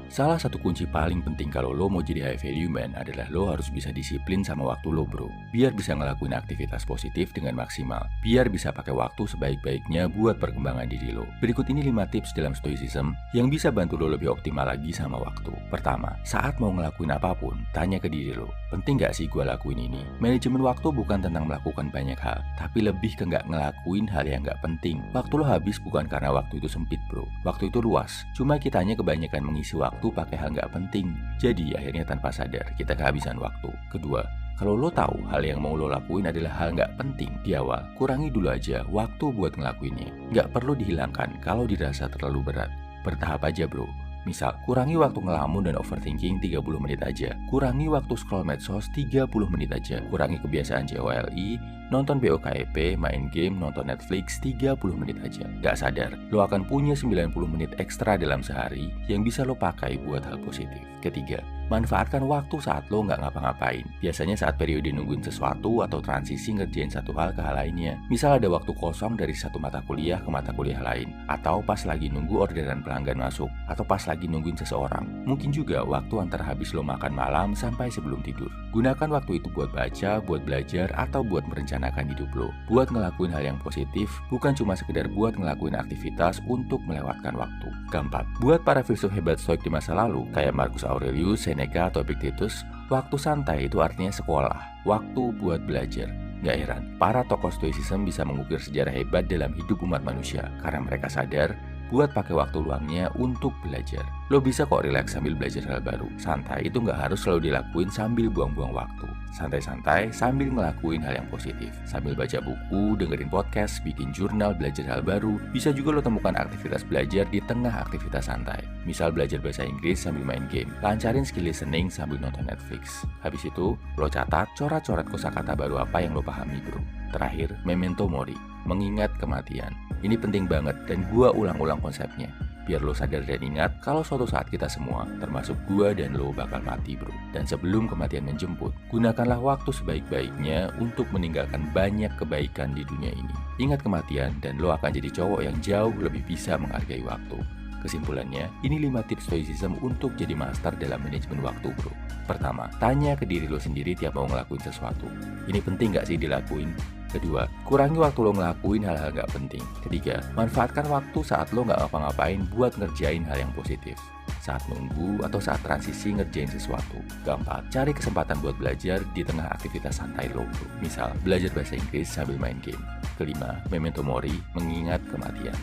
Salah satu kunci paling penting kalau lo mau jadi high value man adalah lo harus bisa disiplin sama waktu lo bro. Biar bisa ngelakuin aktivitas positif dengan maksimal. Biar bisa pakai waktu sebaik-baiknya buat perkembangan diri lo. Berikut ini 5 tips dalam stoicism yang bisa bantu lo lebih optimal lagi sama waktu. Pertama, saat mau ngelakuin apapun, tanya ke diri lo, penting gak sih gue lakuin ini? Manajemen waktu bukan tentang melakukan banyak hal, tapi lebih ke gak ngelakuin hal yang gak penting. Waktu lo habis bukan karena waktu itu sempit bro. Waktu itu luas, cuma kitanya kebanyakan mengisi waktu pakai hal nggak penting. Jadi akhirnya tanpa sadar kita kehabisan waktu. Kedua, kalau lo tahu hal yang mau lo lakuin adalah hal nggak penting di awal, kurangi dulu aja waktu buat ngelakuinnya. Nggak perlu dihilangkan kalau dirasa terlalu berat. Bertahap aja bro. Misal, kurangi waktu ngelamun dan overthinking 30 menit aja. Kurangi waktu scroll medsos 30 menit aja. Kurangi kebiasaan JOLI, nonton BOKEP, main game, nonton Netflix 30 menit aja. Gak sadar, lo akan punya 90 menit ekstra dalam sehari yang bisa lo pakai buat hal positif. Ketiga, manfaatkan waktu saat lo nggak ngapa-ngapain. Biasanya saat periode nungguin sesuatu atau transisi ngerjain satu hal ke hal lainnya. Misal ada waktu kosong dari satu mata kuliah ke mata kuliah lain. Atau pas lagi nunggu orderan pelanggan masuk. Atau pas lagi nungguin seseorang. Mungkin juga waktu antara habis lo makan malam sampai sebelum tidur. Gunakan waktu itu buat baca, buat belajar, atau buat merencanakan hidup lo. Buat ngelakuin hal yang positif, bukan cuma sekedar buat ngelakuin aktivitas untuk melewatkan waktu. Keempat, buat para filsuf hebat stoik di masa lalu, kayak Marcus Aurelius, Seneca, atau Epictetus, waktu santai itu artinya sekolah, waktu buat belajar. Gak heran, para tokoh stoicism bisa mengukir sejarah hebat dalam hidup umat manusia, karena mereka sadar buat pakai waktu luangnya untuk belajar. Lo bisa kok relax sambil belajar hal baru. Santai itu nggak harus selalu dilakuin sambil buang-buang waktu. Santai-santai sambil ngelakuin hal yang positif. Sambil baca buku, dengerin podcast, bikin jurnal, belajar hal baru. Bisa juga lo temukan aktivitas belajar di tengah aktivitas santai. Misal belajar bahasa Inggris sambil main game. Lancarin skill listening sambil nonton Netflix. Habis itu, lo catat coret-coret kosakata baru apa yang lo pahami bro. Terakhir, memento mori, mengingat kematian. Ini penting banget dan gua ulang-ulang konsepnya. Biar lo sadar dan ingat kalau suatu saat kita semua, termasuk gua dan lo bakal mati bro. Dan sebelum kematian menjemput, gunakanlah waktu sebaik-baiknya untuk meninggalkan banyak kebaikan di dunia ini. Ingat kematian dan lo akan jadi cowok yang jauh lebih bisa menghargai waktu. Kesimpulannya, ini 5 tips stoicism untuk jadi master dalam manajemen waktu bro. Pertama, tanya ke diri lo sendiri tiap mau ngelakuin sesuatu. Ini penting gak sih dilakuin? Kedua, kurangi waktu lo ngelakuin hal-hal gak penting. Ketiga, manfaatkan waktu saat lo gak ngapa-ngapain buat ngerjain hal yang positif. Saat nunggu atau saat transisi ngerjain sesuatu. Keempat, cari kesempatan buat belajar di tengah aktivitas santai lo. Misal, belajar bahasa Inggris sambil main game. Kelima, memento mori, mengingat kematian.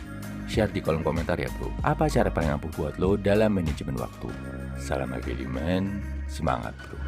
Share di kolom komentar ya bro, apa cara paling ampuh buat lo dalam manajemen waktu. Salam high value man, semangat bro.